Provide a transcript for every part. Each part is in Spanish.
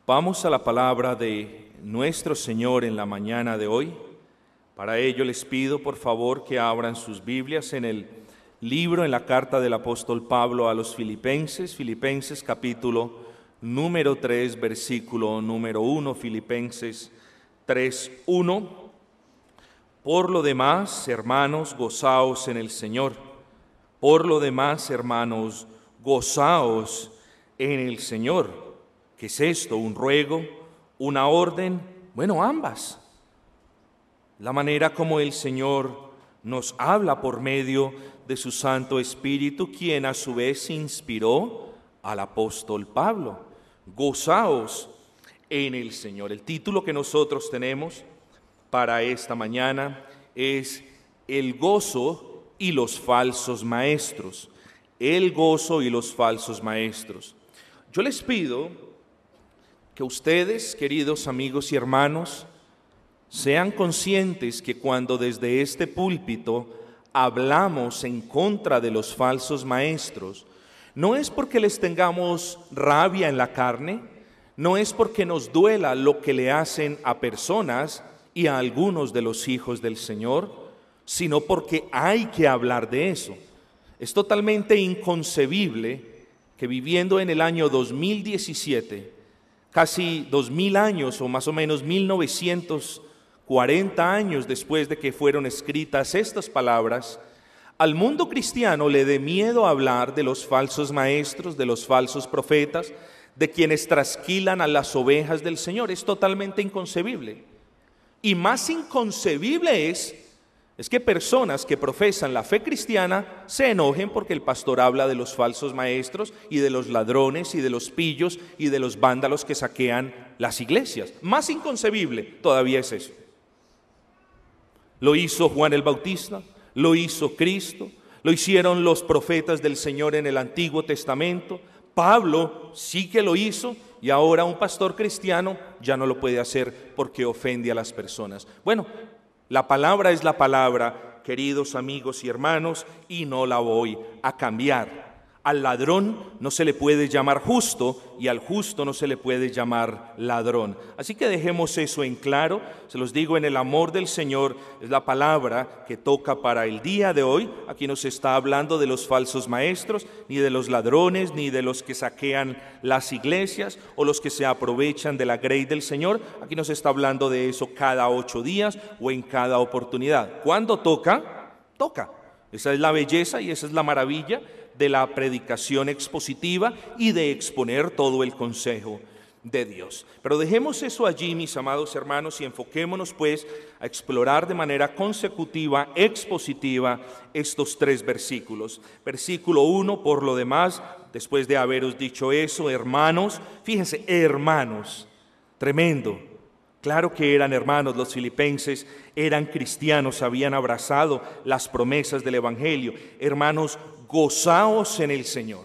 Vamos a la palabra de nuestro Señor en la mañana de hoy. Para ello les pido por favor que abran sus Biblias en el libro, en la carta del apóstol Pablo a los Filipenses capítulo número 3, versículo número 1, Filipenses 3:1. Por lo demás, hermanos, gozaos en el Señor. Por lo demás, hermanos, gozaos en el Señor. ¿Qué es esto? ¿Un ruego? ¿Una orden? Bueno, ambas. La manera como el Señor nos habla por medio de su Santo Espíritu, quien a su vez inspiró al apóstol Pablo. Gozaos en el Señor. El título que nosotros tenemos para esta mañana es El gozo y los falsos maestros. El gozo y los falsos maestros. Yo les pido que ustedes, queridos amigos y hermanos, sean conscientes que cuando desde este púlpito hablamos en contra de los falsos maestros, no es porque les tengamos rabia en la carne, no es porque nos duela lo que le hacen a personas y a algunos de los hijos del Señor, sino porque hay que hablar de eso. Es totalmente inconcebible que viviendo en el año 2017, casi 2000 años o más o menos 1940 años después de que fueron escritas estas palabras, al mundo cristiano le dé miedo hablar de los falsos maestros, de los falsos profetas, de quienes trasquilan a las ovejas del Señor. Es totalmente inconcebible. Y más inconcebible es que personas que profesan la fe cristiana se enojen porque el pastor habla de los falsos maestros y de los ladrones y de los pillos y de los vándalos que saquean las iglesias. Más inconcebible todavía es eso. Lo hizo Juan el Bautista, lo hizo Cristo, lo hicieron los profetas del Señor en el Antiguo Testamento. Pablo sí que lo hizo y ahora un pastor cristiano ya no lo puede hacer porque ofende a las personas. Bueno, la palabra es la palabra, queridos amigos y hermanos, y no la voy a cambiar. Al ladrón no se le puede llamar justo y al justo no se le puede llamar ladrón. Así que dejemos eso en claro, se los digo en el amor del Señor, es la palabra que toca para el día de hoy. Aquí no se está hablando de los falsos maestros, ni de los ladrones, ni de los que saquean las iglesias o los que se aprovechan de la grey del Señor. Aquí no se está hablando de eso cada 8 días o en cada oportunidad. ¿Cuándo toca? Toca. Esa es la belleza y esa es la maravilla de la predicación expositiva y de exponer todo el consejo de Dios. Pero dejemos eso allí, mis amados hermanos, y enfoquémonos pues a explorar de manera consecutiva, expositiva, estos 3 versículos. Versículo 1, por lo demás, después de haberos dicho eso, hermanos, fíjense, hermanos, tremendo. Claro que eran hermanos, los filipenses eran cristianos, habían abrazado las promesas del Evangelio. Hermanos, gozaos en el Señor.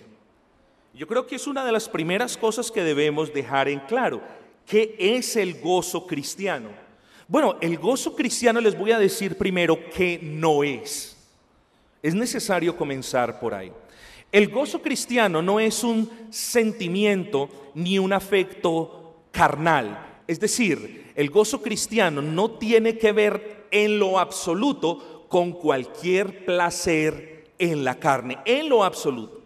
Yo creo que es una de las primeras cosas que debemos dejar en claro. ¿Qué es el gozo cristiano? Bueno, el gozo cristiano les voy a decir primero qué no es. Es necesario comenzar por ahí. El gozo cristiano no es un sentimiento ni un afecto carnal. Es decir, el gozo cristiano no tiene que ver en lo absoluto con cualquier placer en la carne, en lo absoluto.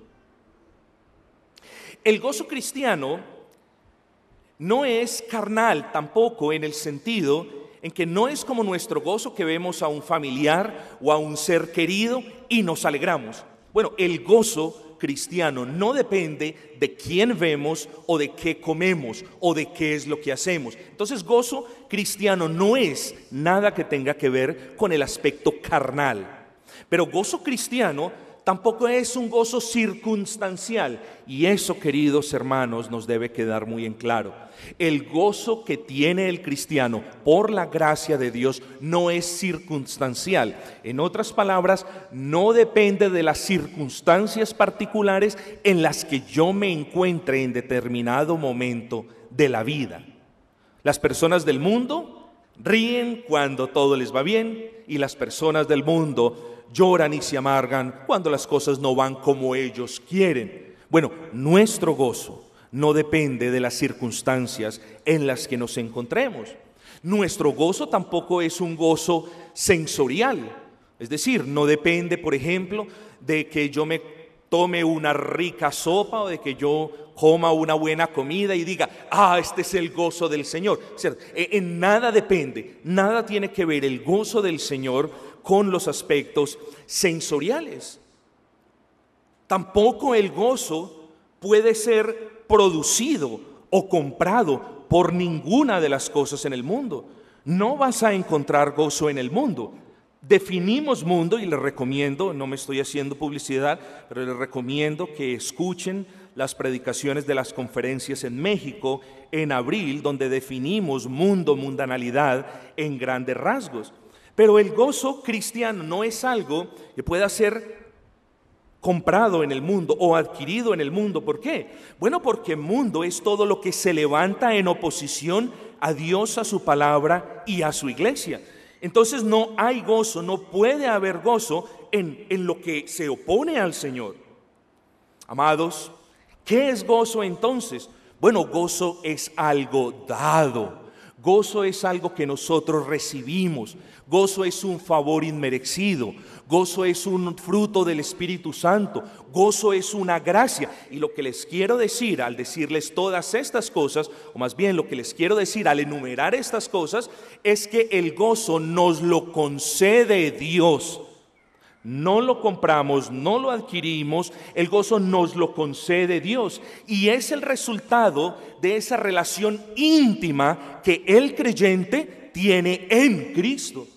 El gozo cristiano no es carnal tampoco, en el sentido en que no es como nuestro gozo que vemos a un familiar o a un ser querido y nos alegramos. Bueno, el gozo cristiano no depende de quién vemos o de qué comemos o de qué es lo que hacemos. Entonces, gozo cristiano no es nada que tenga que ver con el aspecto carnal. Pero gozo cristiano tampoco es un gozo circunstancial. Y eso, queridos hermanos, nos debe quedar muy en claro. El gozo que tiene el cristiano por la gracia de Dios no es circunstancial. En otras palabras, no depende de las circunstancias particulares en las que yo me encuentre en determinado momento de la vida. Las personas del mundo ríen cuando todo les va bien y las personas del mundo lloran y se amargan cuando las cosas no van como ellos quieren. Bueno, nuestro gozo, no depende de las circunstancias en las que nos encontremos. Nuestro gozo tampoco es un gozo sensorial, es decir, no depende, por ejemplo, de que yo me tome una rica sopa o de que yo coma una buena comida y diga, este es el gozo del Señor. ¿Cierto? En nada depende, nada tiene que ver el gozo del Señor con los aspectos sensoriales. Tampoco el gozo puede ser producido o comprado por ninguna de las cosas en el mundo. No vas a encontrar gozo en el mundo. Definimos mundo y les recomiendo, no me estoy haciendo publicidad, pero les recomiendo que escuchen las predicaciones de las conferencias en México en abril, donde definimos mundo, mundanalidad en grandes rasgos. Pero el gozo cristiano no es algo que pueda ser comprado en el mundo o adquirido en el mundo. ¿Por qué? Bueno, porque mundo es todo lo que se levanta en oposición a Dios, a su palabra y a su iglesia. Entonces no hay gozo, no puede haber gozo en lo que se opone al Señor. Amados, ¿qué es gozo entonces? Bueno, gozo es algo dado, gozo es algo que nosotros recibimos, gozo es un favor inmerecido, gozo es un fruto del Espíritu Santo, gozo es una gracia. Y lo que les quiero decir al decirles todas estas cosas, o más bien lo que les quiero decir al enumerar estas cosas, es que el gozo nos lo concede Dios. No lo compramos, no lo adquirimos, el gozo nos lo concede Dios. Y es el resultado de esa relación íntima que el creyente tiene en Cristo.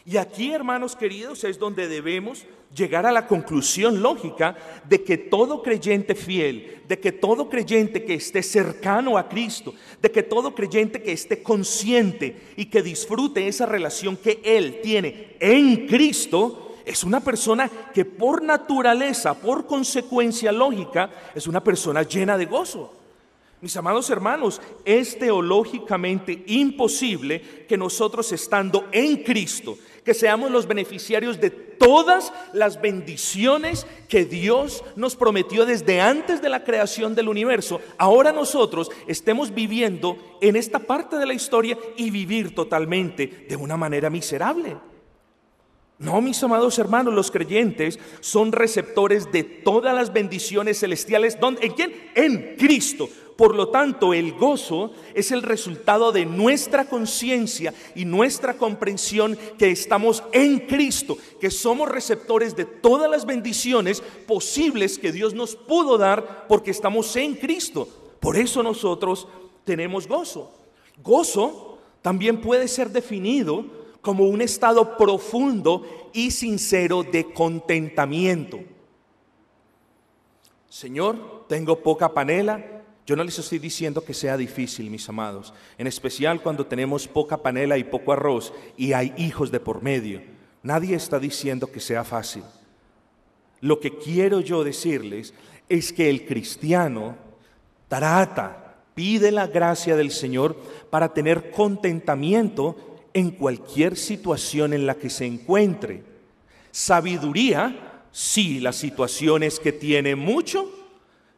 Y aquí, hermanos queridos, es donde debemos llegar a la conclusión lógica de que todo creyente fiel, de que todo creyente que esté cercano a Cristo, de que todo creyente que esté consciente y que disfrute esa relación que él tiene en Cristo, es una persona que por naturaleza, por consecuencia lógica, es una persona llena de gozo. Mis amados hermanos, es teológicamente imposible que nosotros, estando en Cristo, que seamos los beneficiarios de todas las bendiciones que Dios nos prometió desde antes de la creación del universo, ahora nosotros estemos viviendo en esta parte de la historia y vivir totalmente de una manera miserable. No, mis amados hermanos, los creyentes son receptores de todas las bendiciones celestiales. ¿En quién? En Cristo. Por lo tanto, el gozo es el resultado de nuestra conciencia y nuestra comprensión que estamos en Cristo, que somos receptores de todas las bendiciones posibles que Dios nos pudo dar porque estamos en Cristo. Por eso nosotros tenemos gozo. Gozo también puede ser definido como un estado profundo y sincero de contentamiento. Señor, tengo poca panela. Yo no les estoy diciendo que sea difícil, mis amados, en especial cuando tenemos poca panela y poco arroz y hay hijos de por medio. Nadie está diciendo que sea fácil. Lo que quiero yo decirles es que el cristiano pide la gracia del Señor para tener contentamiento en cualquier situación en la que se encuentre. Sabiduría, sí, las situaciones que tiene mucho.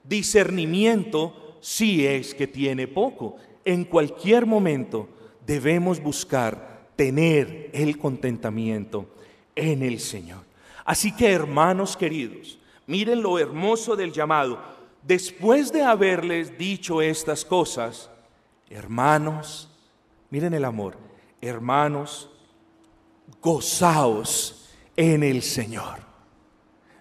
Discernimiento, sí es que tiene poco. En cualquier momento debemos buscar tener el contentamiento en el Señor. Así que, hermanos queridos, miren lo hermoso del llamado. Después de haberles dicho estas cosas, hermanos, miren el amor, hermanos, gozaos en el Señor.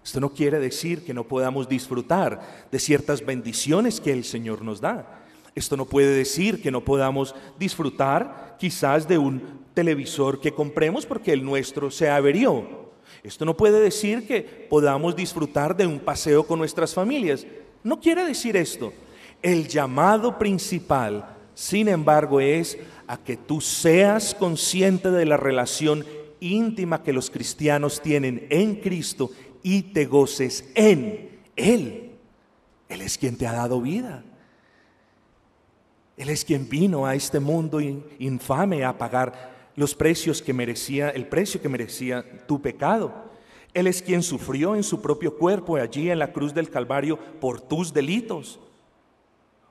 Esto no quiere decir que no podamos disfrutar de ciertas bendiciones que el Señor nos da. Esto no puede decir que no podamos disfrutar quizás de un televisor que compremos porque el nuestro se averió. Esto no puede decir que podamos disfrutar de un paseo con nuestras familias. No quiere decir esto. El llamado principal, sin embargo, es a que tú seas consciente de la relación íntima que los cristianos tienen en Cristo y te goces en Él. Él es quien te ha dado vida. Él es quien vino a este mundo infame a pagar los precios que merecía, el precio que merecía tu pecado. Él es quien sufrió en su propio cuerpo allí en la cruz del Calvario por tus delitos.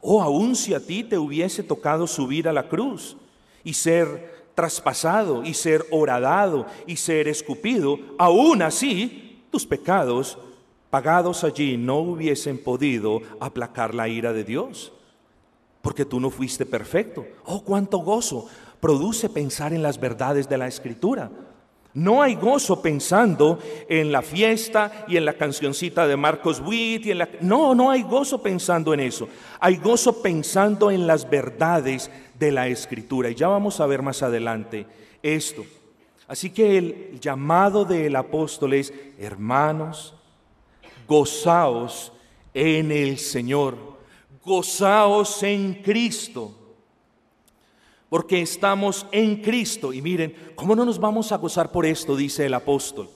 Oh, aun si a ti te hubiese tocado subir a la cruz y ser traspasado y ser horadado y ser escupido, aún así tus pecados pagados allí no hubiesen podido aplacar la ira de Dios, porque tú no fuiste perfecto. Oh, cuánto gozo produce pensar en las verdades de la Escritura. No hay gozo pensando en la fiesta y en la cancioncita de Marcos Witt no hay gozo pensando en eso. Hay gozo pensando en las verdades de la Escritura, y ya vamos a ver más adelante esto. Así que el llamado del apóstol es: hermanos, gozaos en el Señor, gozaos en Cristo, porque estamos en Cristo. Y miren, ¿cómo no nos vamos a gozar por esto? Dice el apóstol.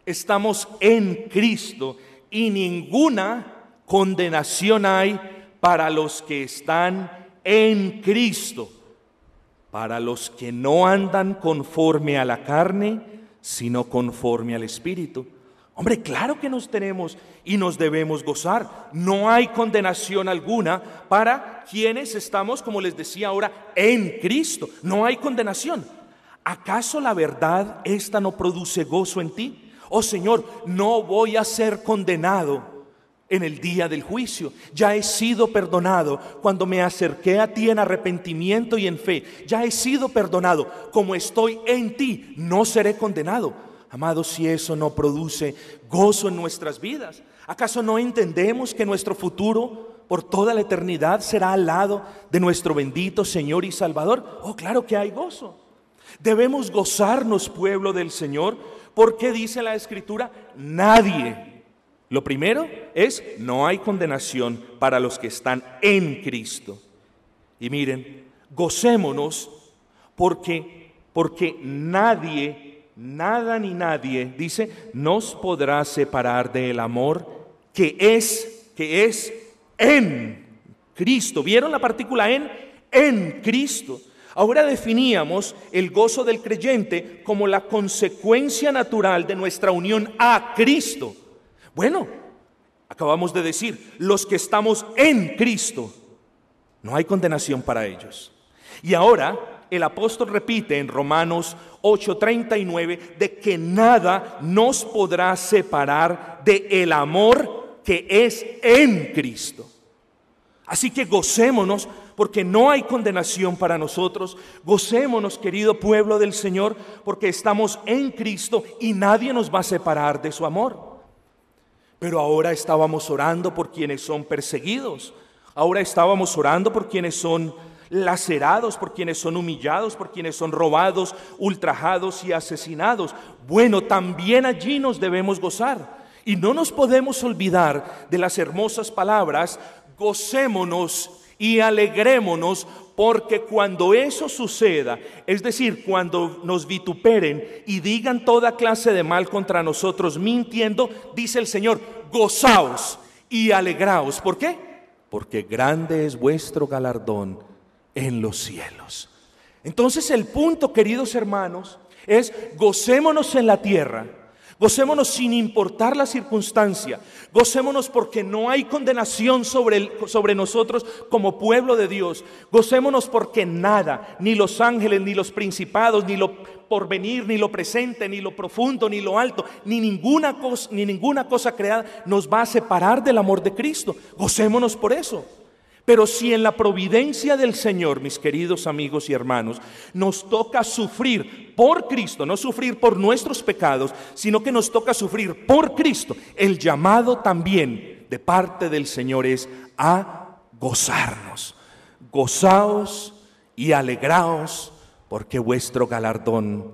Estamos en Cristo y ninguna condenación hay para los que están en Cristo, para los que no andan conforme a la carne, sino conforme al Espíritu. Hombre, claro que nos tenemos y nos debemos gozar. No hay condenación alguna para quienes estamos, como les decía ahora, en Cristo. No hay condenación. ¿Acaso la verdad esta no produce gozo en ti? Oh Señor, no voy a ser condenado en el día del juicio. Ya he sido perdonado cuando me acerqué a ti en arrepentimiento y en fe. Ya he sido perdonado. Como estoy en ti, no seré condenado. Amados, si eso no produce gozo en nuestras vidas, ¿acaso no entendemos que nuestro futuro por toda la eternidad será al lado de nuestro bendito Señor y Salvador? Oh, claro que hay gozo. Debemos gozarnos, pueblo del Señor, porque dice la Escritura: nadie. Lo primero es: no hay condenación para los que están en Cristo. Y miren, gocémonos porque nadie, nada ni nadie, dice, nos podrá separar del amor que es en Cristo. ¿Vieron la partícula en? En Cristo. Ahora definíamos el gozo del creyente como la consecuencia natural de nuestra unión a Cristo. Bueno, acabamos de decir, los que estamos en Cristo, no hay condenación para ellos. Y ahora el apóstol repite en Romanos 8:39 de que nada nos podrá separar del amor que es en Cristo. Así que gocémonos porque no hay condenación para nosotros. Gocémonos, querido pueblo del Señor, porque estamos en Cristo y nadie nos va a separar de su amor. Pero ahora estábamos orando por quienes son perseguidos. Ahora estábamos orando por quienes son lacerados, por quienes son humillados, por quienes son robados, ultrajados y asesinados. Bueno, también allí nos debemos gozar. Y no nos podemos olvidar de las hermosas palabras: gocémonos y alegrémonos, porque cuando eso suceda, es decir, cuando nos vituperen y digan toda clase de mal contra nosotros mintiendo, dice el Señor: gozaos y alegraos. ¿Por qué? Porque grande es vuestro galardón en los cielos. Entonces el punto, queridos hermanos, es: gocémonos en la tierra, gocémonos sin importar la circunstancia, gocémonos porque no hay condenación sobre nosotros como pueblo de Dios, gocémonos porque nada, ni los ángeles, ni los principados, ni lo porvenir, ni lo presente, ni lo profundo, ni lo alto, ni ninguna cosa creada nos va a separar del amor de Cristo. Gocémonos por eso. Pero si en la providencia del Señor, mis queridos amigos y hermanos, nos toca sufrir por Cristo, no sufrir por nuestros pecados, sino que nos toca sufrir por Cristo, el llamado también de parte del Señor es a gozarnos. Gozaos y alegraos, porque vuestro galardón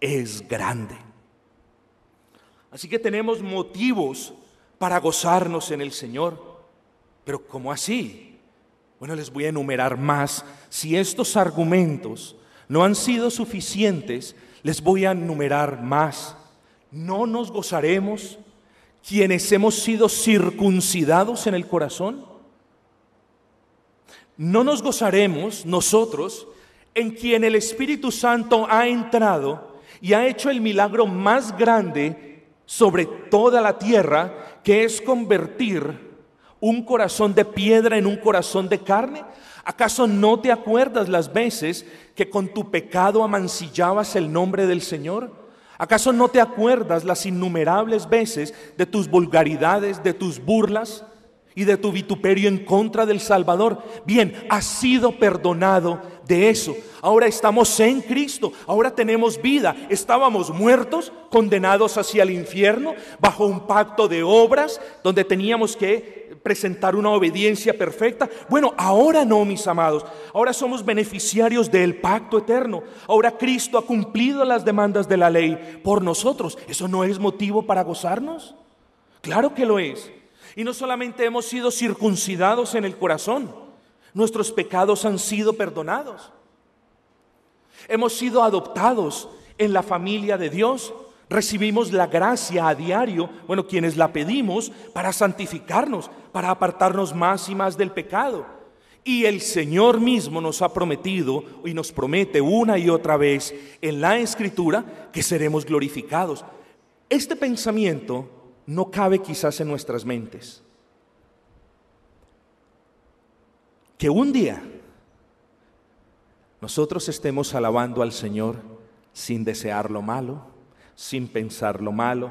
es grande. Así que tenemos motivos para gozarnos en el Señor. Pero ¿cómo así? Bueno, les voy a enumerar más. Si estos argumentos no han sido suficientes, les voy a enumerar más. ¿No nos gozaremos quienes hemos sido circuncidados en el corazón? ¿No nos gozaremos nosotros en quien el Espíritu Santo ha entrado y ha hecho el milagro más grande sobre toda la tierra, que es convertir un corazón de piedra en un corazón de carne? ¿Acaso no te acuerdas las veces que con tu pecado amancillabas el nombre del Señor? ¿Acaso no te acuerdas las innumerables veces de tus vulgaridades, de tus burlas y de tu vituperio en contra del Salvador? Bien, has sido perdonado de eso. Ahora estamos en Cristo, ahora tenemos vida. Estábamos muertos, condenados hacia el infierno, bajo un pacto de obras, donde teníamos que presentar una obediencia perfecta. Bueno, ahora no, mis amados. Ahora somos beneficiarios del pacto eterno. Ahora Cristo ha cumplido las demandas de la ley por nosotros. ¿Eso no es motivo para gozarnos? Claro que lo es. Y no solamente hemos sido circuncidados en el corazón, nuestros pecados han sido perdonados. Hemos sido adoptados en la familia de Dios. Recibimos la gracia a diario, bueno, quienes la pedimos, para santificarnos, para apartarnos más y más del pecado. Y el Señor mismo nos ha prometido y nos promete una y otra vez en la Escritura que seremos glorificados. Este pensamiento no cabe quizás en nuestras mentes. Que un día nosotros estemos alabando al Señor sin desear lo malo, sin pensar lo malo,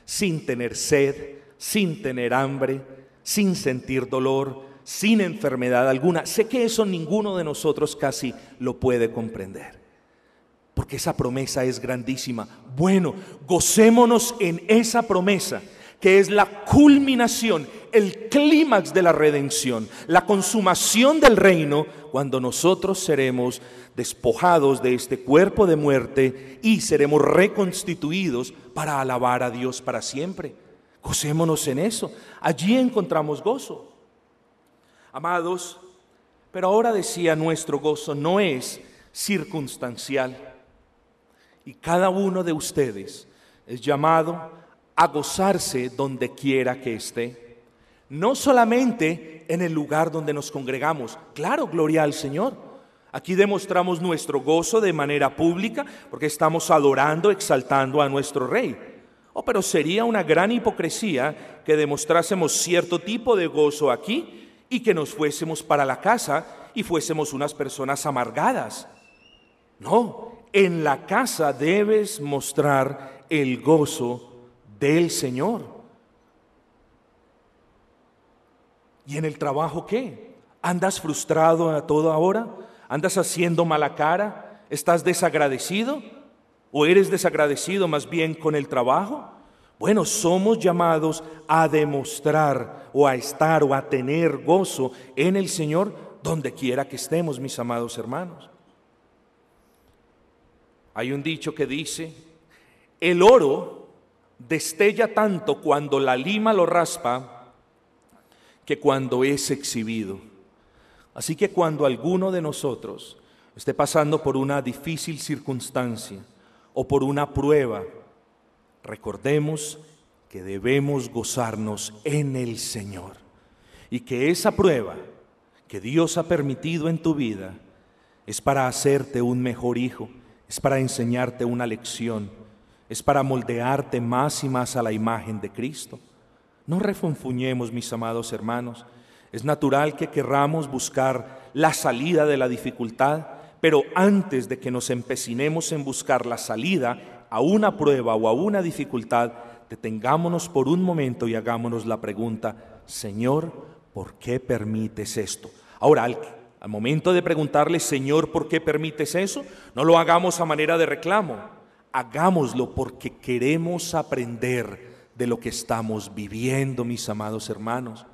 sin tener sed, sin tener hambre, sin sentir dolor, sin enfermedad alguna. Sé que eso ninguno de nosotros casi lo puede comprender, porque esa promesa es grandísima. Bueno, gocémonos en esa promesa, que es la culminación, el clímax de la redención, la consumación del reino, cuando nosotros seremos despojados de este cuerpo de muerte y seremos reconstituidos para alabar a Dios para siempre. Gocémonos en eso, allí encontramos gozo. Amados, pero ahora decía, nuestro gozo no es circunstancial, y cada uno de ustedes es llamado a gozarse donde quiera que esté, no solamente en el lugar donde nos congregamos. Claro, gloria al Señor. Aquí demostramos nuestro gozo de manera pública porque estamos adorando, exaltando a nuestro Rey. Pero sería una gran hipocresía que demostrásemos cierto tipo de gozo aquí y que nos fuésemos para la casa y fuésemos unas personas amargadas. No, en la casa debes mostrar el gozo del Señor. ¿Y en el trabajo qué? ¿Andas frustrado a toda hora? ¿Andas haciendo mala cara? ¿Estás desagradecido? ¿O eres desagradecido más bien con el trabajo? Bueno, somos llamados a demostrar o a estar o a tener gozo en el Señor donde quiera que estemos, mis amados hermanos. Hay un dicho que dice: el oro destella tanto cuando la lima lo raspa que cuando es exhibido. Así que cuando alguno de nosotros esté pasando por una difícil circunstancia o por una prueba, recordemos que debemos gozarnos en el Señor y que esa prueba que Dios ha permitido en tu vida es para hacerte un mejor hijo, es para enseñarte una lección, es para moldearte más y más a la imagen de Cristo. No refunfuñemos, mis amados hermanos. Es natural que querramos buscar la salida de la dificultad, pero antes de que nos empecinemos en buscar la salida a una prueba o a una dificultad, detengámonos por un momento y hagámonos la pregunta: Señor, ¿por qué permites esto? Ahora, al momento de preguntarle: Señor, ¿por qué permites eso?, no lo hagamos a manera de reclamo. Hagámoslo porque queremos aprender de lo que estamos viviendo, mis amados hermanos.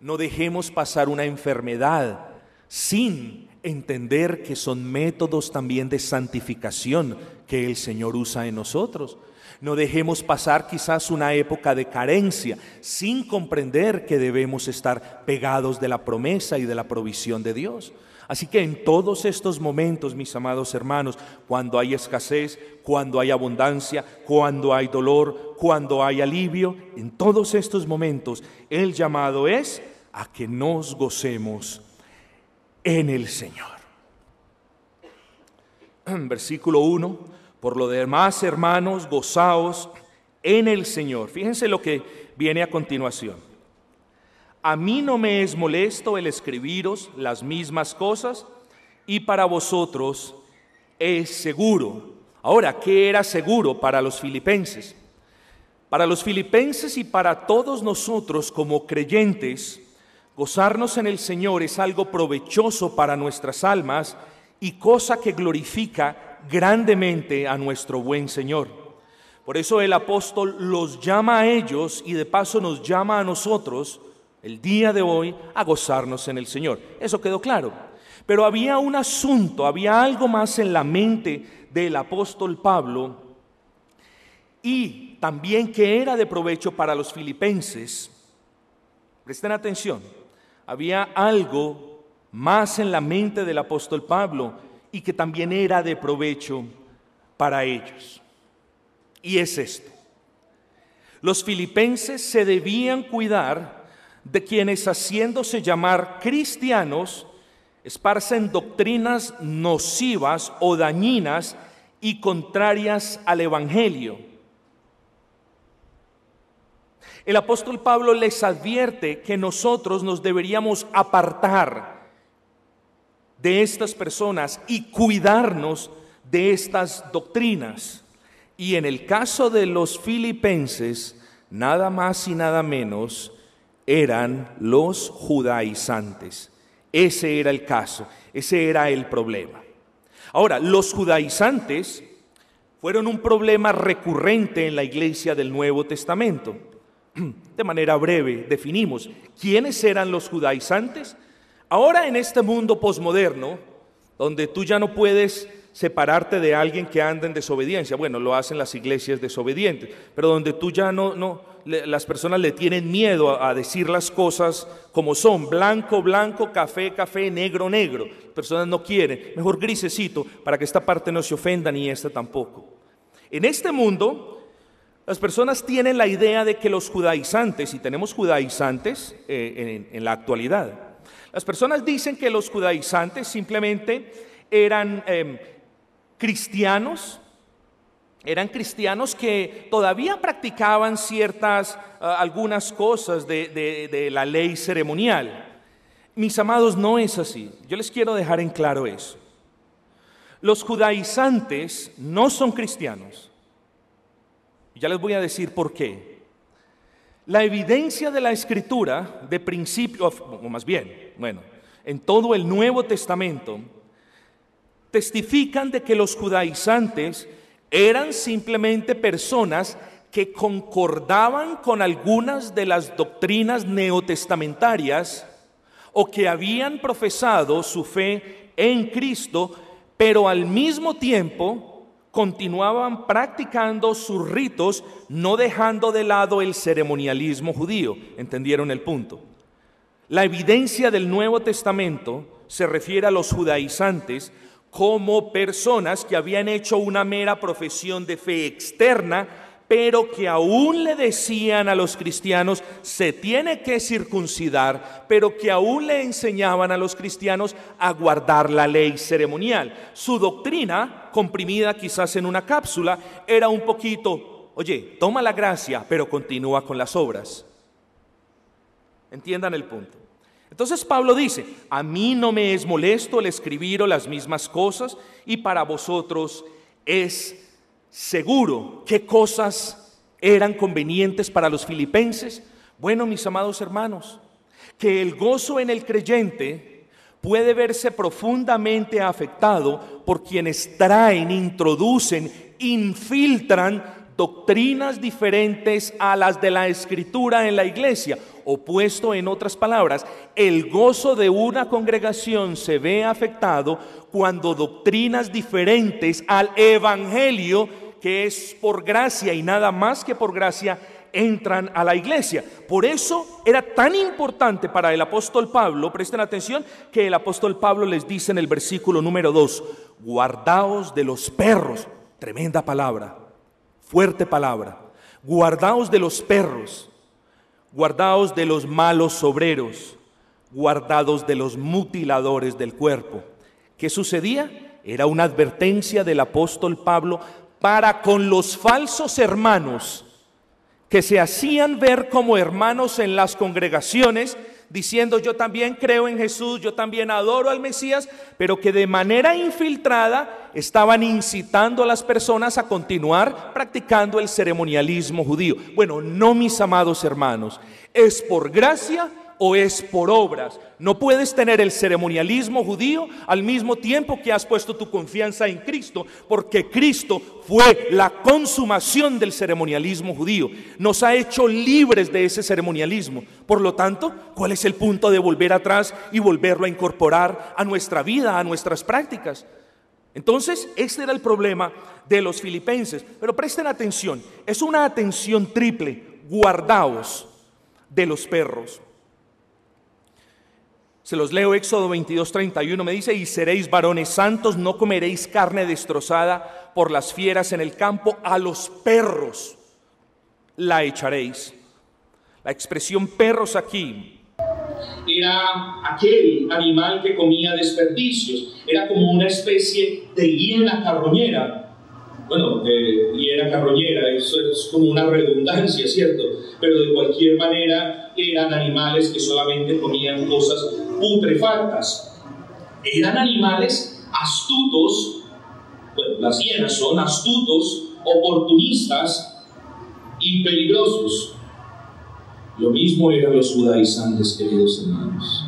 No dejemos pasar una enfermedad sin entender que son métodos también de santificación que el Señor usa en nosotros. No dejemos pasar quizás una época de carencia sin comprender que debemos estar pegados de la promesa y de la provisión de Dios. Así que en todos estos momentos, mis amados hermanos, cuando hay escasez, cuando hay abundancia, cuando hay dolor, cuando hay alivio, en todos estos momentos el llamado es a que nos gocemos en el Señor. Versículo 1: por lo demás, hermanos, gozaos en el Señor. Fíjense lo que viene a continuación. a mí no me es molesto el escribiros las mismas cosas, y para vosotros es seguro. Ahora, ¿qué era seguro para los filipenses? Para los filipenses y para todos nosotros como creyentes, gozarnos en el Señor es algo provechoso para nuestras almas y cosa que glorifica grandemente a nuestro buen Señor. Por eso el apóstol los llama a ellos y de paso nos llama a nosotros el día de hoy a gozarnos en el Señor. Eso quedó claro. Pero había un asunto, había algo más en la mente del apóstol Pablo y también que era de provecho para los filipenses. Presten atención, había algo más en la mente del apóstol Pablo y que también era de provecho para ellos. Y es esto: los filipenses se debían cuidar de quienes, haciéndose llamar cristianos, esparcen doctrinas nocivas o dañinas y contrarias al Evangelio. El apóstol Pablo les advierte que nosotros nos deberíamos apartar de estas personas y cuidarnos de estas doctrinas. Y en el caso de los filipenses, nada más y nada menos, eran los judaizantes. Ese era el caso, ese era el problema. Ahora, los judaizantes fueron un problema recurrente en la iglesia del Nuevo Testamento. De manera breve, definimos quiénes eran los judaizantes. Ahora, en este mundo posmoderno, donde tú ya no puedes separarte de alguien que anda en desobediencia, bueno, lo hacen las iglesias desobedientes, pero donde tú ya las personas le tienen miedo a decir las cosas como son: blanco, blanco, café, café, negro, negro. Las personas no quieren, mejor grisecito, para que esta parte no se ofenda ni esta tampoco. En este mundo, las personas tienen la idea de que los judaizantes, y tenemos judaizantes en la actualidad, las personas dicen que los judaizantes simplemente eran cristianos que todavía practicaban algunas cosas de la ley ceremonial. Mis amados, no es así. Yo les quiero dejar en claro eso. Los judaizantes no son cristianos. Ya les voy a decir por qué. La evidencia de la Escritura, de principio, o más bien, en todo el Nuevo Testamento, testifican de que los judaizantes eran simplemente personas que concordaban con algunas de las doctrinas neotestamentarias o que habían profesado su fe en Cristo, pero al mismo tiempo continuaban practicando sus ritos, no dejando de lado el ceremonialismo judío. ¿Entendieron el punto? La evidencia del Nuevo Testamento se refiere a los judaizantes como personas que habían hecho una mera profesión de fe externa, pero que aún le decían a los cristianos: se tiene que circuncidar, pero que aún le enseñaban a los cristianos a guardar la ley ceremonial. Su doctrina, comprimida quizás en una cápsula, era un poquito: oye, toma la gracia, pero continúa con las obras. Entiendan el punto. Entonces Pablo dice: a mí no me es molesto el escribiros las mismas cosas, y para vosotros es seguro. ¿Qué cosas eran convenientes para los filipenses? Bueno, mis amados hermanos, que el gozo en el creyente puede verse profundamente afectado por quienes traen, introducen, infiltran doctrinas diferentes a las de la Escritura en la iglesia. O puesto en otras palabras, el gozo de una congregación se ve afectado cuando doctrinas diferentes al Evangelio, que es por gracia y nada más que por gracia, entran a la iglesia. Por eso era tan importante para el apóstol Pablo, presten atención, que el apóstol Pablo les dice en el versículo número 2: guardaos de los perros. Tremenda palabra, fuerte palabra. Guardaos de los perros, guardaos de los malos obreros, guardados de los mutiladores del cuerpo. ¿Qué sucedía? Era una advertencia del apóstol Pablo para con los falsos hermanos que se hacían ver como hermanos en las congregaciones, diciendo yo también creo en Jesús, yo también adoro al Mesías, pero que de manera infiltrada estaban incitando a las personas a continuar practicando el ceremonialismo judío. Bueno, no, mis amados hermanos, es por gracia o es por obras. No puedes tener el ceremonialismo judío al mismo tiempo que has puesto tu confianza en Cristo, porque Cristo fue la consumación del ceremonialismo judío. Nos ha hecho libres de ese ceremonialismo. Por lo tanto, ¿cuál es el punto de volver atrás y volverlo a incorporar a nuestra vida, a nuestras prácticas? Entonces, este era el problema de los filipenses. Pero presten atención, es una atención triple: guardaos de los perros. Se los leo. Éxodo 22:31 me dice: y seréis varones santos, no comeréis carne destrozada por las fieras en el campo, a los perros la echaréis. La expresión perros aquí era aquel animal que comía desperdicios, era como una especie de hiena carroñera. Bueno, hiena carroñera, eso es como una redundancia, ¿cierto? Pero de cualquier manera eran animales que solamente comían cosas putrefactas. Eran animales astutos. Bueno, las hienas son astutos, oportunistas y peligrosos. Lo mismo eran los judaizantes, queridos hermanos.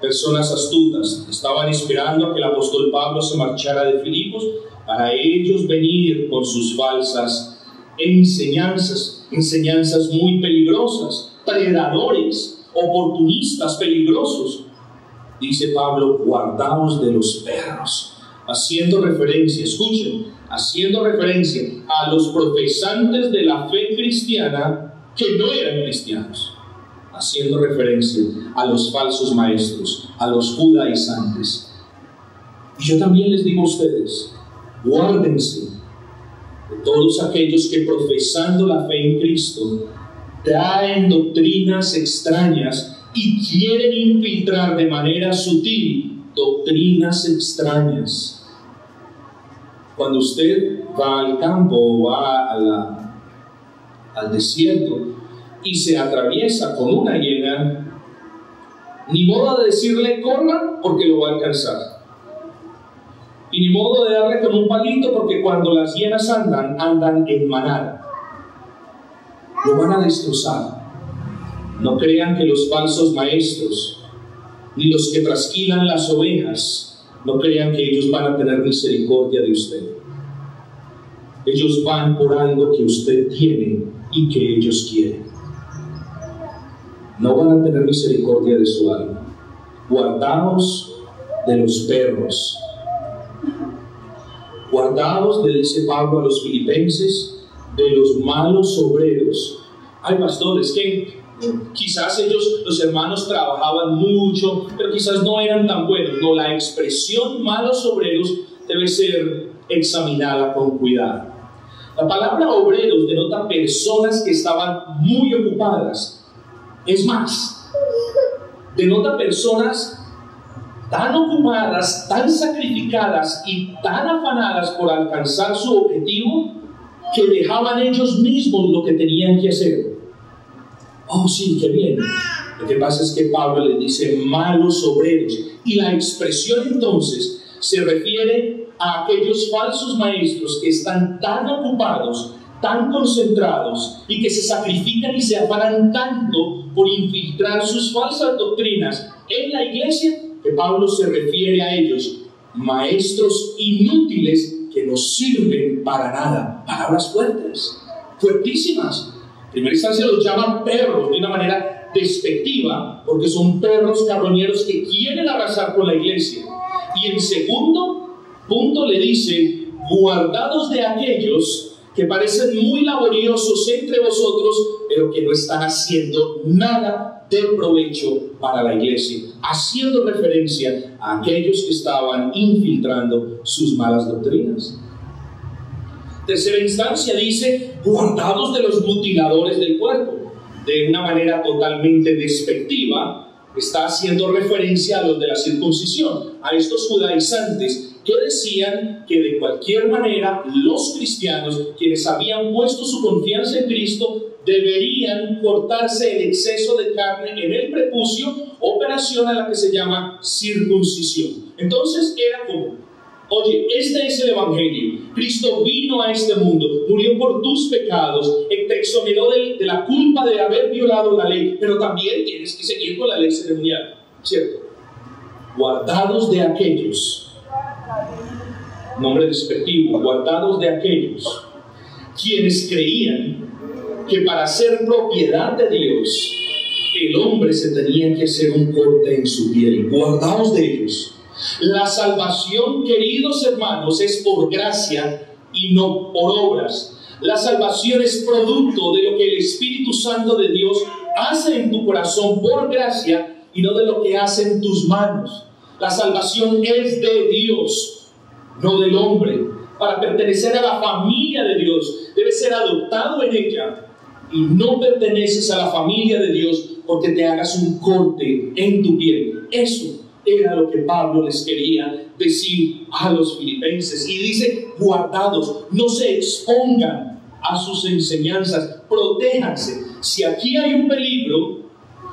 Personas astutas, estaban esperando a que el apóstol Pablo se marchara de Filipos para ellos venir con sus falsas enseñanzas muy peligrosas, predadores, oportunistas, peligrosos. Dice Pablo: guardaos de los perros, haciendo referencia, escuchen, haciendo referencia a los profesantes de la fe cristiana que no eran cristianos, haciendo referencia a los falsos maestros, a los judaizantes. Y yo también les digo a ustedes: guárdense de todos aquellos que, profesando la fe en Cristo, traen doctrinas extrañas y quieren infiltrar de manera sutil doctrinas extrañas. Cuando usted va al campo o va al desierto y se atraviesa con una hiena, ni modo de decirle corra, porque lo va a alcanzar. Y ni modo de darle con un palito, porque cuando las hienas andan en manada. Lo van a destrozar. No crean que los falsos maestros, ni los que trasquilan las ovejas, no crean que ellos van a tener misericordia de usted. Ellos van por algo que usted tiene y que ellos quieren. No van a tener misericordia de su alma. Guardaos de los perros. Guardaos, le dice Pablo a los filipenses, de los malos obreros. Ay, pastores, que quizás ellos, los hermanos, trabajaban mucho, pero quizás no eran tan buenos. No, la expresión malos obreros debe ser examinada con cuidado. La palabra obreros denota personas que estaban muy ocupadas. Es más, denota personas tan ocupadas, tan sacrificadas y tan afanadas por alcanzar su objetivo, que dejaban ellos mismos lo que tenían que hacer. Oh, sí, qué bien. Lo que pasa es que Pablo les dice malos obreros, y la expresión entonces se refiere a aquellos falsos maestros que están tan ocupados, tan concentrados, y que se sacrifican y se afanan tanto por infiltrar sus falsas doctrinas en la iglesia, que Pablo se refiere a ellos, maestros inútiles que no sirven para nada. Palabras fuertes, fuertísimas. En primera instancia los llaman perros de una manera despectiva, porque son perros carroñeros que quieren arrasar con la iglesia. Y en segundo punto le dice: guardados de aquellos que parecen muy laboriosos entre vosotros, pero que no están haciendo nada de provecho para la iglesia, haciendo referencia a aquellos que estaban infiltrando sus malas doctrinas. Tercera instancia dice: guardados de los mutiladores del cuerpo. De una manera totalmente despectiva, está haciendo referencia a los de la circuncisión, a estos judaizantes que decían que de cualquier manera los cristianos, quienes habían puesto su confianza en Cristo, deberían cortarse el exceso de carne en el prepucio, operación a la que se llama circuncisión. Entonces era como: oye, este es el Evangelio. Cristo vino a este mundo, murió por tus pecados, te exoneró de la culpa de haber violado la ley, pero también tienes que seguir con la ley ceremonial, ¿cierto? Guardados de aquellos, nombre despectivo, guardados de aquellos quienes creían que para ser propiedad de Dios el hombre se tenía que hacer un corte en su piel. Guardaos de ellos. La salvación, queridos hermanos, es por gracia y no por obras. La salvación es producto de lo que el Espíritu Santo de Dios hace en tu corazón por gracia y no de lo que hace en tus manos. La salvación es de Dios, no del hombre. Para pertenecer a la familia de Dios, debes ser adoptado en ella, y no perteneces a la familia de Dios porque te hagas un corte en tu piel. Eso era lo que Pablo les quería decir a los filipenses. Y dice: guardados, no se expongan a sus enseñanzas, protéjanse. Si aquí hay un peligro,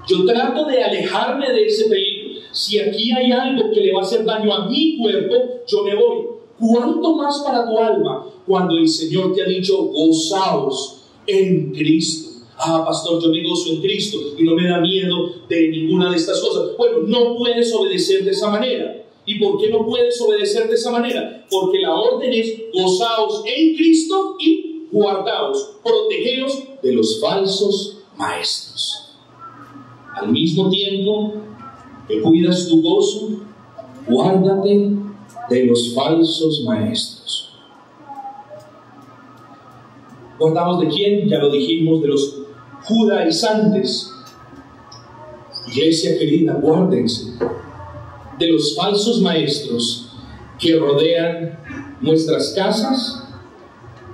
yo trato de alejarme de ese peligro. Si aquí hay algo que le va a hacer daño a mi cuerpo, yo me voy. ¿Cuánto más para tu alma cuando el Señor te ha dicho: gozaos en Cristo? Ah, pastor, yo me gozo en Cristo y no me da miedo de ninguna de estas cosas. Bueno, no puedes obedecer de esa manera. ¿Y por qué no puedes obedecer de esa manera? Porque la orden es: gozaos en Cristo y guardaos, protegeos de los falsos maestros. Al mismo tiempo que cuidas tu gozo, guárdate de los falsos maestros. ¿Guardamos de quién? Ya lo dijimos, de los judaizantes. Iglesia querida, guárdense de los falsos maestros que rodean nuestras casas,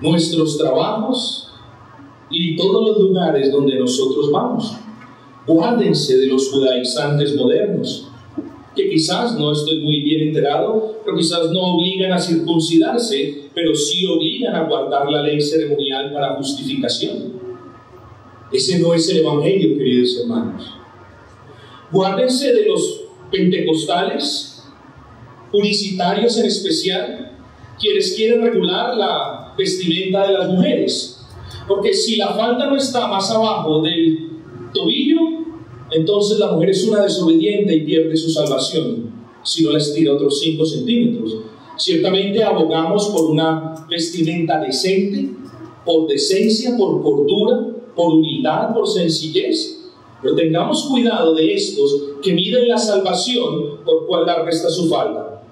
nuestros trabajos y todos los lugares donde nosotros vamos. Guárdense de los judaizantes modernos, que quizás, no estoy muy bien enterado, pero quizás no obligan a circuncidarse, pero sí obligan a guardar la ley ceremonial para justificación. Ese no es el Evangelio, queridos hermanos. Guárdense de los pentecostales, unicitarios en especial, quienes quieren regular la vestimenta de las mujeres. Porque si la falda no está más abajo del tobillo, entonces la mujer es una desobediente y pierde su salvación si no la estira otros 5 centímetros. Ciertamente abogamos por una vestimenta decente, por decencia, por cordura, por humildad, por sencillez. Pero tengamos cuidado de estos que miden la salvación por cuál larga está su falda.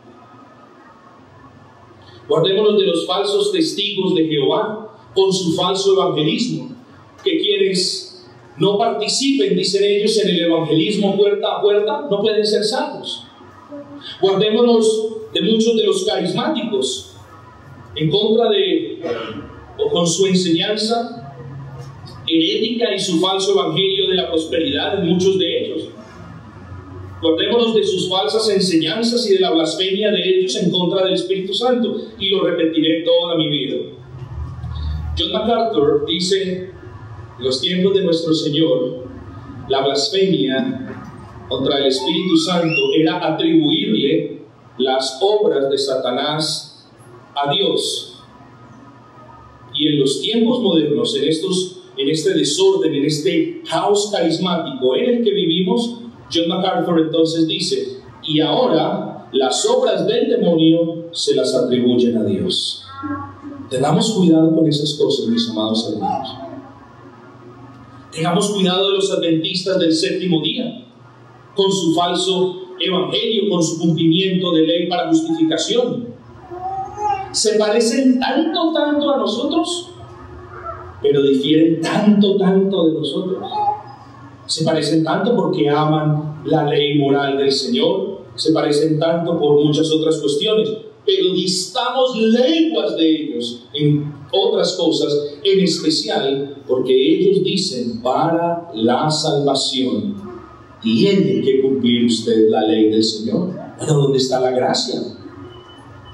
Guardémonos de los falsos testigos de Jehová con su falso evangelismo, que quienes no participen, dicen ellos, en el evangelismo puerta a puerta, no pueden ser salvos. Guardémonos de muchos de los carismáticos, en contra de, o con su enseñanza herética y su falso evangelio de la prosperidad en muchos de ellos. Guardémonos de sus falsas enseñanzas y de la blasfemia de ellos en contra del Espíritu Santo, y lo repetiré toda mi vida. John MacArthur dice: en los tiempos de nuestro Señor, la blasfemia contra el Espíritu Santo era atribuirle las obras de Satanás a Dios. Y en los tiempos modernos, en este desorden, en este caos carismático en el que vivimos, John MacArthur entonces dice: y ahora las obras del demonio se las atribuyen a Dios. Tengamos cuidado con esas cosas, mis amados hermanos. Tengamos cuidado de los adventistas del séptimo día, con su falso evangelio, con su cumplimiento de ley para justificación. Se parecen tanto a nosotros, pero difieren tanto de nosotros. Se parecen tanto porque aman la ley moral del Señor, se parecen tanto por muchas otras cuestiones, pero distamos lenguas de ellos en otras cosas, en especial porque ellos dicen: para la salvación tiene que cumplir usted la ley del Señor. Bueno, ¿dónde está la gracia?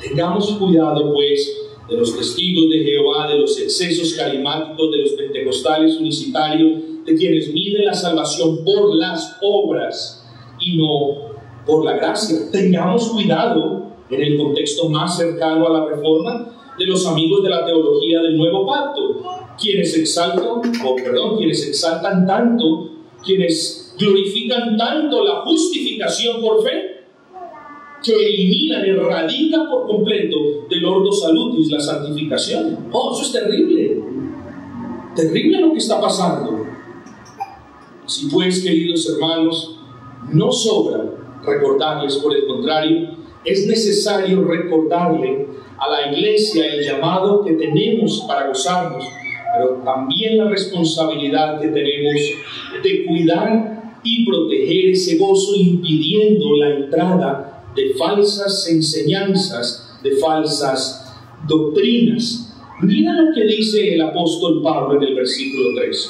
Tengamos cuidado, pues, de los testigos de Jehová, de los excesos carismáticos, de los pentecostales unicitarios, de quienes miden la salvación por las obras y no por la gracia. Tengamos cuidado, en el contexto más cercano a la Reforma, de los amigos de la teología del Nuevo Pacto, quienes exaltan tanto, quienes glorifican tanto la justificación por fe, que eliminan, erradican por completo del ordo salutis la santificación. Oh, eso es terrible. Terrible lo que está pasando. Si pues, queridos hermanos, no sobra recordarles, por el contrario, es necesario recordarle a la iglesia el llamado que tenemos para gozarnos, pero también la responsabilidad que tenemos de cuidar y proteger ese gozo, impidiendo la entrada de falsas enseñanzas, de falsas doctrinas. Mira lo que dice el apóstol Pablo en el versículo 13.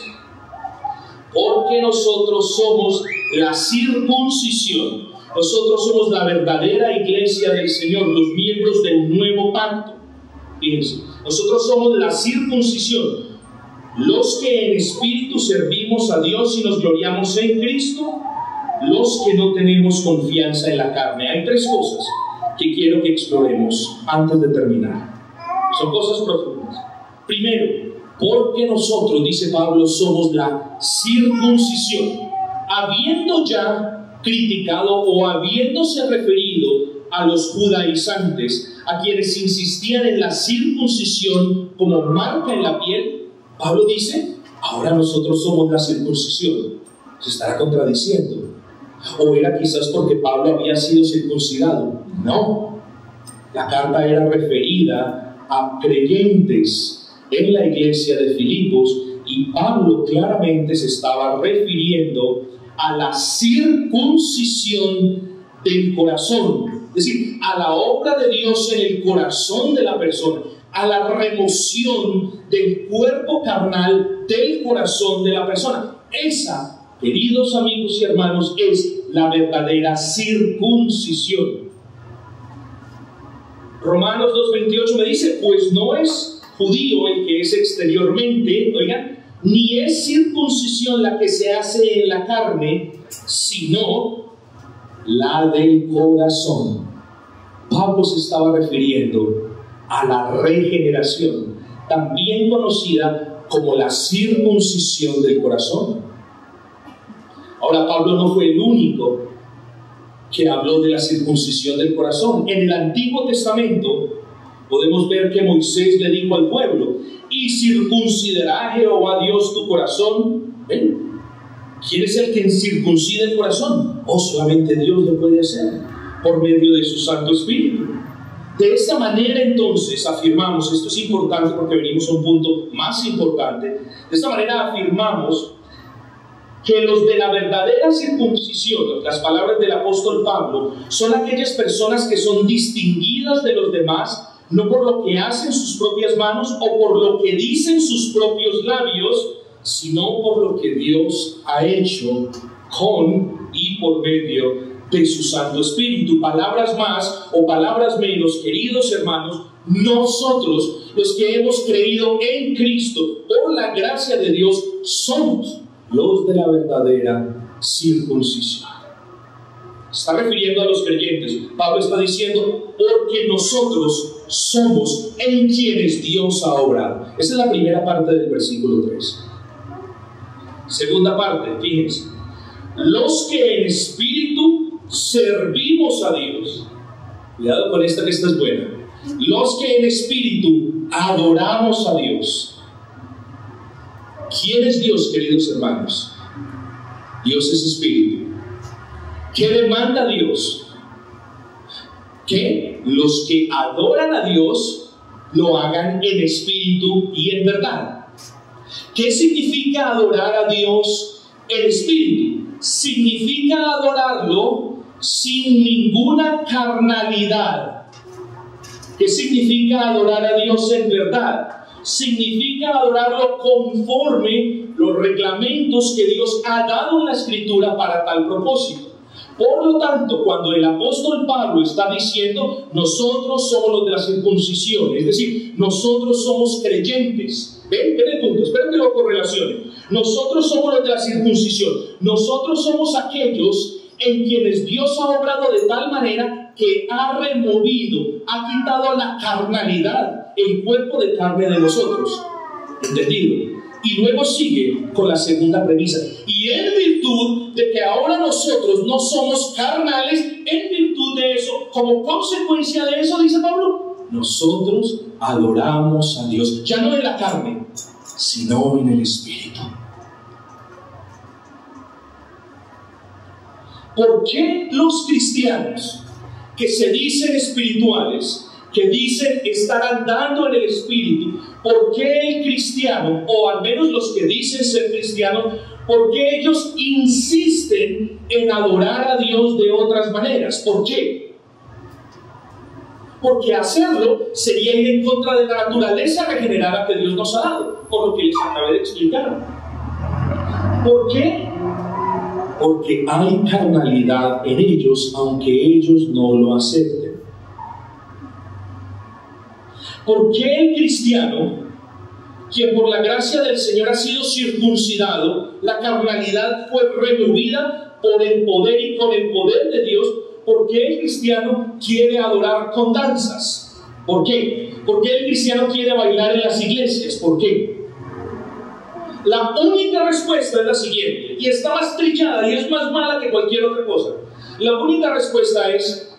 Porque nosotros somos la circuncisión, nosotros somos la verdadera iglesia del Señor, los miembros del nuevo pacto. Fíjense, nosotros somos la circuncisión, los que en espíritu servimos a Dios y nos gloriamos en Cristo, los que no tenemos confianza en la carne. Hay tres cosas que quiero que exploremos antes de terminar. Son cosas profundas. Primero, porque nosotros, dice Pablo, somos la circuncisión, habiendo ya criticado o habiéndose referido a los judaizantes, a quienes insistían en la circuncisión como marca en la piel, Pablo dice, ahora nosotros somos la circuncisión. Se estará contradiciendo. ¿O era quizás porque Pablo había sido circuncidado? No. La carta era referida a creyentes en la iglesia de Filipos y Pablo claramente se estaba refiriendo a la circuncisión del corazón, es decir, a la obra de Dios en el corazón de la persona, a la remoción del cuerpo carnal del corazón de la persona. Esa, queridos amigos y hermanos, es la verdadera circuncisión. Romanos 2:28 me dice, pues no es judío el que es exteriormente, oigan, ni es circuncisión la que se hace en la carne, sino la del corazón. Pablo se estaba refiriendo a la regeneración, también conocida como la circuncisión del corazón. Ahora, Pablo no fue el único que habló de la circuncisión del corazón. En el Antiguo Testamento podemos ver que Moisés le dijo al pueblo, y circuncidará Jehová Dios tu corazón. ¿Ven? ¿Quién es el que circuncida el corazón? Oh, solamente Dios lo puede hacer, por medio de su Santo Espíritu. De esta manera entonces afirmamos, esto es importante porque venimos a un punto más importante, de esta manera afirmamos que los de la verdadera circuncisión, las palabras del apóstol Pablo, son aquellas personas que son distinguidas de los demás, no por lo que hacen sus propias manos o por lo que dicen sus propios labios, sino por lo que Dios ha hecho con y por medio de su Santo Espíritu. Palabras más o palabras menos, queridos hermanos, nosotros, los que hemos creído en Cristo por la gracia de Dios, somos los de la verdadera circuncisión. Está refiriendo a los creyentes. Pablo está diciendo, porque nosotros somos en quienes Dios ha obrado. Esa es la primera parte del versículo 3. Segunda parte, fíjense, los que en espíritu servimos a Dios. Cuidado con esta, que esta es buena. Los que en espíritu adoramos a Dios. ¿Quién es Dios, queridos hermanos? Dios es espíritu. ¿Qué demanda Dios? Que los que adoran a Dios lo hagan en espíritu y en verdad. ¿Qué significa adorar a Dios en espíritu? Significa adorarlo sin ninguna carnalidad. ¿Qué significa adorar a Dios en verdad? Significa adorarlo conforme los reglamentos que Dios ha dado en la Escritura para tal propósito. Por lo tanto, cuando el apóstol Pablo está diciendo nosotros somos los de la circuncisión, es decir, nosotros somos creyentes, ven el punto, espero que lo correlacionen. Nosotros somos los de la circuncisión, nosotros somos aquellos en quienes Dios ha obrado de tal manera que ha removido, ha quitado la carnalidad, el cuerpo de carne de nosotros. ¿Entendido? Y luego sigue con la segunda premisa. Y en virtud de que ahora nosotros no somos carnales, en virtud de eso, como consecuencia de eso, dice Pablo, nosotros adoramos a Dios, ya no en la carne, sino en el Espíritu. ¿Por qué los cristianos que se dicen espirituales, que dicen estar andando en el Espíritu, por qué el cristiano, o al menos los que dicen ser cristianos, por qué ellos insisten en adorar a Dios de otras maneras? ¿Por qué? Porque hacerlo sería ir en contra de la naturaleza regenerada que Dios nos ha dado, por lo que les acabé de explicar. ¿Por qué? Porque hay carnalidad en ellos, aunque ellos no lo acepten. ¿Por qué el cristiano, quien por la gracia del Señor ha sido circuncidado, la carnalidad fue removida por el poder y con el poder de Dios? ¿Por qué el cristiano quiere adorar con danzas? ¿Por qué? ¿Por qué el cristiano quiere bailar en las iglesias? ¿Por qué? La única respuesta es la siguiente, y está más trillada y es más mala que cualquier otra cosa. La única respuesta es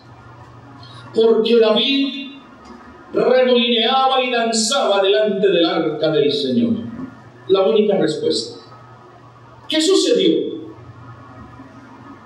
porque David remolineaba y danzaba delante del arca del Señor. La única respuesta. ¿Qué sucedió?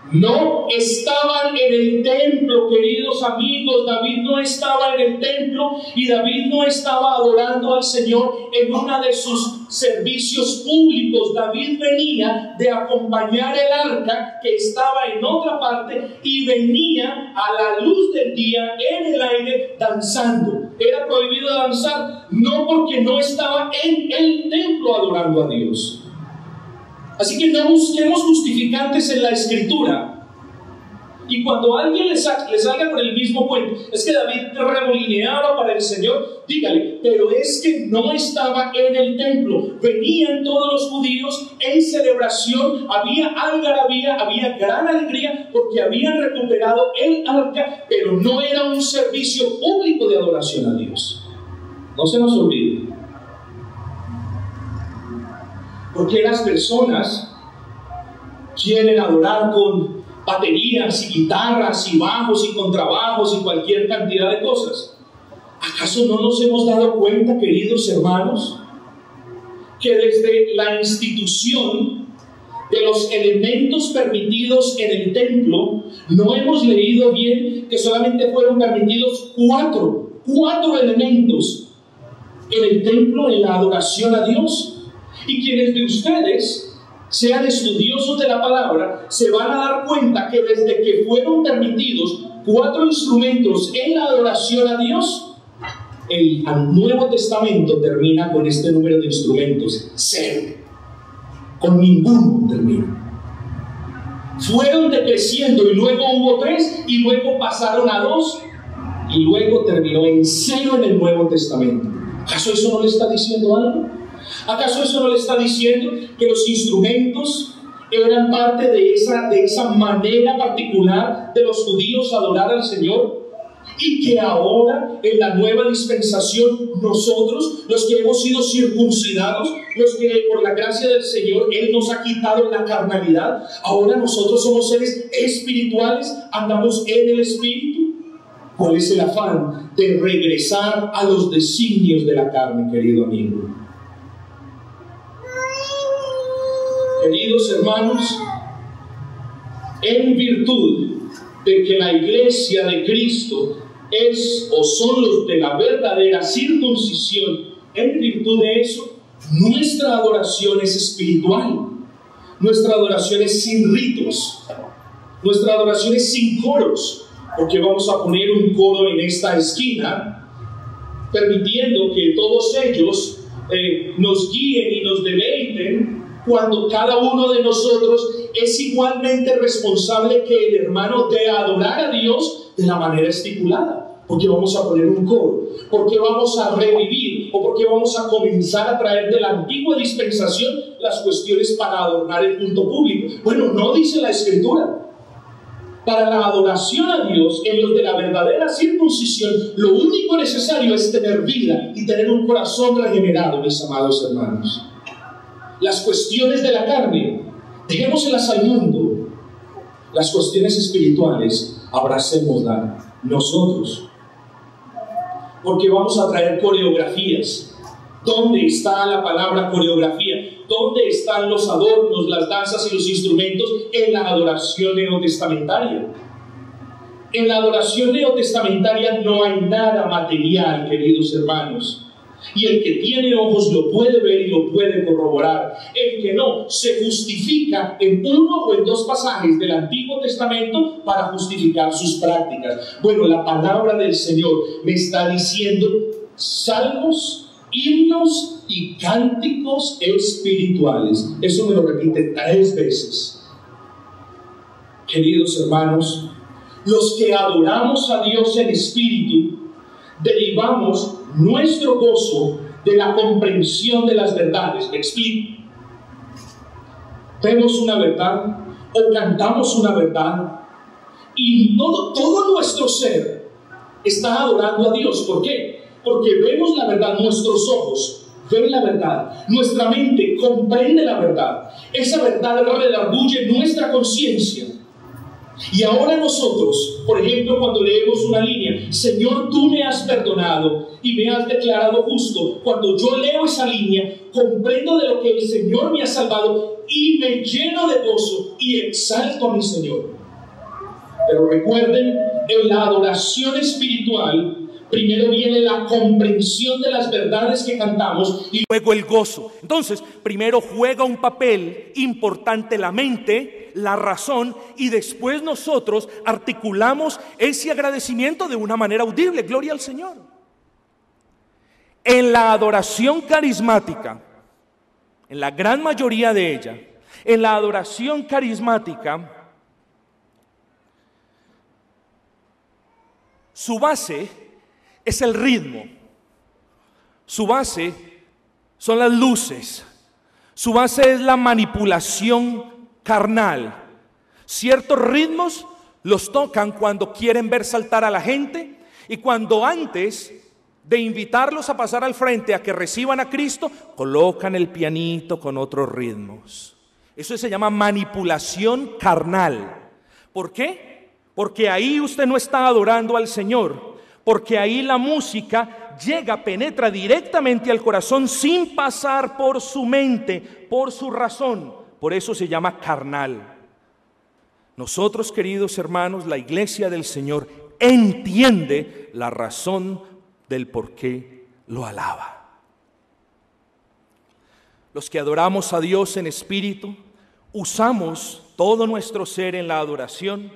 No estaban en el templo, queridos amigos. David no estaba en el templo y David no estaba adorando al Señor en uno de sus servicios públicos. David venía de acompañar el arca que estaba en otra parte y venía a la luz del día en el aire danzando. ¿Era prohibido danzar? No, porque no estaba en el templo adorando a Dios. Así que no busquemos justificantes en la Escritura. Y cuando alguien le salga por el mismo cuento, es que David remolineaba para el Señor, dígale, pero es que no estaba en el templo. Venían todos los judíos en celebración, había algarabía, había gran alegría, porque habían recuperado el arca, pero no era un servicio público de adoración a Dios. No se nos olvide. Porque las personas quieren adorar con baterías y guitarras y bajos y contrabajos y cualquier cantidad de cosas. ¿Acaso no nos hemos dado cuenta, queridos hermanos, que desde la institución de los elementos permitidos en el templo, no hemos leído bien que solamente fueron permitidos cuatro elementos en el templo en la adoración a Dios? Y quienes de ustedes sean estudiosos de la palabra, se van a dar cuenta que desde que fueron permitidos 4 instrumentos en la adoración a Dios, el Nuevo Testamento termina con este número de instrumentos, 0. Con ninguno termina. Fueron decreciendo y luego hubo 3 y luego pasaron a 2 y luego terminó en 0 en el Nuevo Testamento. ¿Acaso eso no le está diciendo algo? ¿Acaso eso no le está diciendo que los instrumentos eran parte de esa manera particular de los judíos adorar al Señor? Y que ahora, en la nueva dispensación, nosotros, los que hemos sido circuncidados, los que por la gracia del Señor Él nos ha quitado la carnalidad, ahora nosotros somos seres espirituales, andamos en el Espíritu. ¿Cuál es el afán? De regresar a los designios de la carne, querido amigo. Queridos hermanos, en virtud de que la iglesia de Cristo es o son los de la verdadera circuncisión, en virtud de eso, nuestra adoración es espiritual. Nuestra adoración es sin ritos. Nuestra adoración es sin coros, porque vamos a poner un coro en esta esquina, permitiendo que todos ellos nos guíen y nos deleiten cuando cada uno de nosotros es igualmente responsable que el hermano de adorar a Dios de la manera estipulada? Porque vamos a poner un coro, porque vamos a revivir o porque vamos a comenzar a traer de la antigua dispensación las cuestiones para adornar el culto público. Bueno, no dice la Escritura. Para la adoración a Dios, en los de la verdadera circuncisión, lo único necesario es tener vida y tener un corazón regenerado, mis amados hermanos. Las cuestiones de la carne, dejémoselas al mundo. Las cuestiones espirituales, abracémoslas nosotros. Porque vamos a traer coreografías. ¿Dónde está la palabra coreografía? ¿Dónde están los adornos, las danzas y los instrumentos en la adoración neotestamentaria? En la adoración neotestamentaria no hay nada material, queridos hermanos. Y el que tiene ojos lo puede ver y lo puede corroborar. El que no, se justifica en uno o en dos pasajes del Antiguo Testamento para justificar sus prácticas. Bueno, la palabra del Señor me está diciendo salmos, himnos y cánticos espirituales. Eso me lo repite 3 veces. Queridos hermanos, los que adoramos a Dios en espíritu, derivamos nuestro gozo de la comprensión de las verdades. Me explico. Vemos una verdad o cantamos una verdad y todo nuestro ser está adorando a Dios. ¿Por qué? Porque vemos la verdad, nuestros ojos ven la verdad, nuestra mente comprende la verdad, esa verdad redarguye nuestra conciencia. Y ahora nosotros, por ejemplo, cuando leemos una línea, Señor, tú me has perdonado y me has declarado justo, cuando yo leo esa línea, comprendo de lo que el Señor me ha salvado y me lleno de gozo y exalto a mi Señor. Pero recuerden, en la adoración espiritual, primero viene la comprensión de las verdades que cantamos y luego el gozo. Entonces, primero juega un papel importante la mente, la razón, y después nosotros articulamos ese agradecimiento de una manera audible. Gloria al Señor. En la adoración carismática, en la gran mayoría de ella, en la adoración carismática, su base es el ritmo, su base son las luces, su base es la manipulación carnal. Ciertos ritmos los tocan cuando quieren ver saltar a la gente y cuando antes de invitarlos a pasar al frente a que reciban a Cristo, colocan el pianito con otros ritmos. Eso se llama manipulación carnal. ¿Por qué? Porque ahí usted no está adorando al Señor. Porque ahí la música llega, penetra directamente al corazón sin pasar por su mente, por su razón. Por eso se llama carnal. Nosotros, queridos hermanos, la iglesia del Señor entiende la razón del por qué lo alaba. Los que adoramos a Dios en espíritu, usamos todo nuestro ser en la adoración.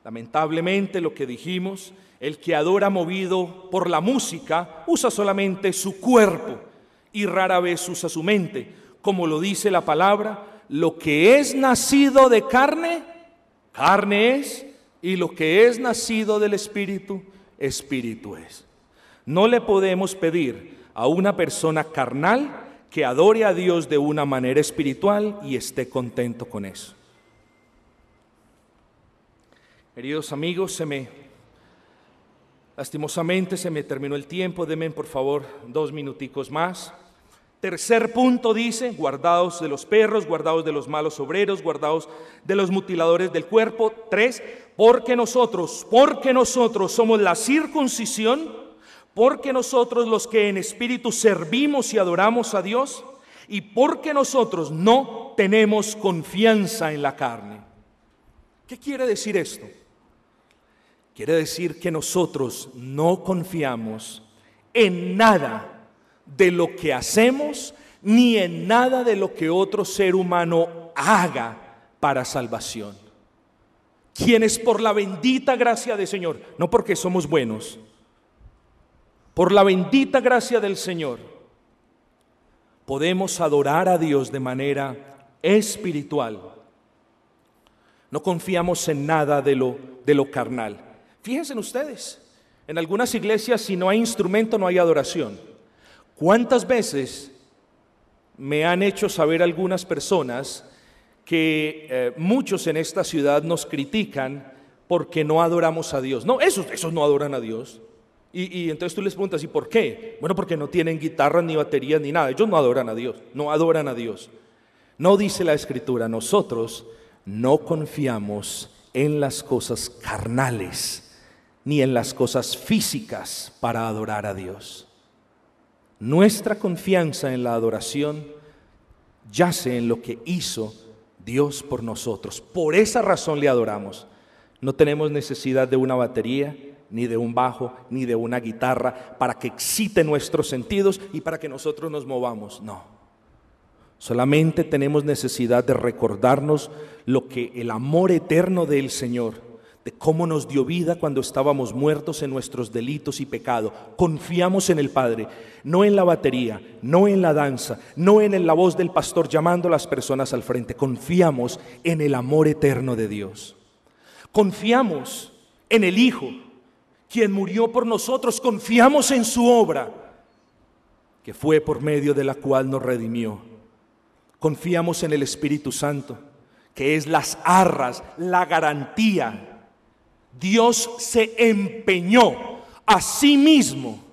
Lamentablemente, lo que dijimos, el que adora movido por la música usa solamente su cuerpo y rara vez usa su mente. Como lo dice la palabra, lo que es nacido de carne, carne es, y lo que es nacido del Espíritu, Espíritu es. No le podemos pedir a una persona carnal que adore a Dios de una manera espiritual y esté contento con eso. Queridos amigos, lastimosamente se me terminó el tiempo. Denme por favor 2 minuticos más. Tercer punto dice: guardaos de los perros, guardaos de los malos obreros, guardaos de los mutiladores del cuerpo. 3, porque nosotros somos la circuncisión, porque nosotros los que en espíritu servimos y adoramos a Dios, y porque nosotros no tenemos confianza en la carne. ¿Qué quiere decir esto? Quiere decir que nosotros no confiamos en nada de lo que hacemos, ni en nada de lo que otro ser humano haga para salvación. Quienes por la bendita gracia del Señor, no porque somos buenos, por la bendita gracia del Señor, podemos adorar a Dios de manera espiritual. No confiamos en nada de lo carnal. Fíjense ustedes, en algunas iglesias si no hay instrumento no hay adoración. ¿Cuántas veces me han hecho saber algunas personas que muchos en esta ciudad nos critican porque no adoramos a Dios? No, esos no adoran a Dios. Y entonces tú les preguntas, ¿y por qué? Bueno, porque no tienen guitarras ni baterías ni nada. Ellos no adoran a Dios, no adoran a Dios. No dice la Escritura, nosotros no confiamos en las cosas carnales ni en las cosas físicas para adorar a Dios. Nuestra confianza en la adoración yace en lo que hizo Dios por nosotros. Por esa razón le adoramos. No tenemos necesidad de una batería, ni de un bajo, ni de una guitarra para que excite nuestros sentidos y para que nosotros nos movamos. No. Solamente tenemos necesidad de recordarnos lo que el amor eterno del Señor, de cómo nos dio vida cuando estábamos muertos en nuestros delitos y pecado. Confiamos en el Padre, no en la batería, no en la danza, no en la voz del pastor llamando a las personas al frente. Confiamos en el amor eterno de Dios. Confiamos en el Hijo, quien murió por nosotros. Confiamos en su obra, que fue por medio de la cual nos redimió. Confiamos en el Espíritu Santo, que es las arras, la garantía. Dios se empeñó a sí mismo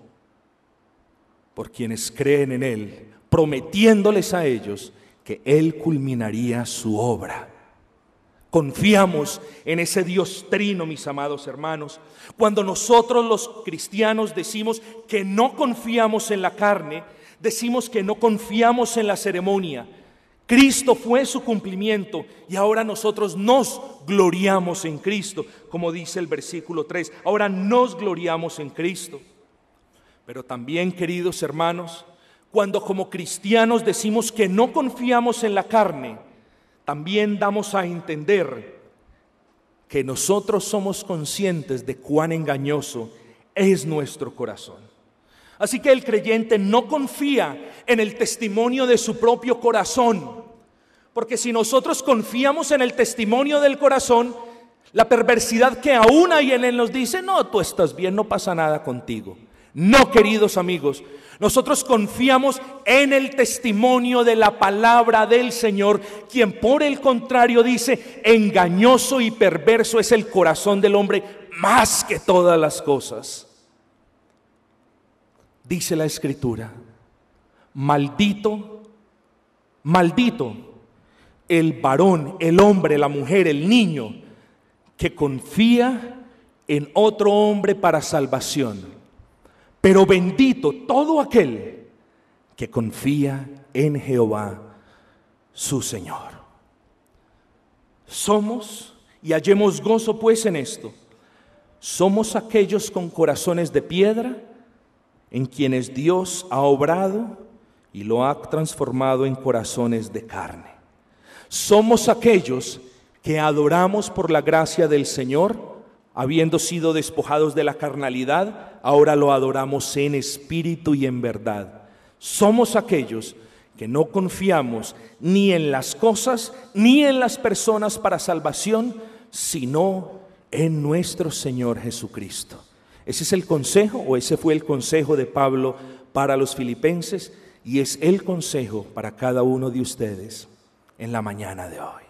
por quienes creen en Él, prometiéndoles a ellos que Él culminaría su obra. Confiamos en ese Dios trino, mis amados hermanos. Cuando nosotros los cristianos decimos que no confiamos en la carne, decimos que no confiamos en la ceremonia. Cristo fue su cumplimiento y ahora nosotros nos gloriamos en Cristo, como dice el versículo 3. Ahora nos gloriamos en Cristo. Pero también, queridos hermanos, cuando como cristianos decimos que no confiamos en la carne, también damos a entender que nosotros somos conscientes de cuán engañoso es nuestro corazón. Así que el creyente no confía en el testimonio de su propio corazón, porque si nosotros confiamos en el testimonio del corazón, la perversidad que aún hay en él nos dice, no, tú estás bien, no pasa nada contigo. No, queridos amigos, nosotros confiamos en el testimonio de la palabra del Señor, quien por el contrario dice, engañoso y perverso es el corazón del hombre más que todas las cosas. Dice la Escritura, maldito, maldito el varón, el hombre, la mujer, el niño que confía en otro hombre para salvación. Pero bendito todo aquel que confía en Jehová, su Señor. Somos, y hallemos gozo pues en esto, somos aquellos con corazones de piedra, en quienes Dios ha obrado y lo ha transformado en corazones de carne. Somos aquellos que adoramos por la gracia del Señor, habiendo sido despojados de la carnalidad, ahora lo adoramos en espíritu y en verdad. Somos aquellos que no confiamos ni en las cosas ni en las personas para salvación, sino en nuestro Señor Jesucristo. Ese es el consejo, o ese fue el consejo de Pablo para los filipenses, y es el consejo para cada uno de ustedes en la mañana de hoy.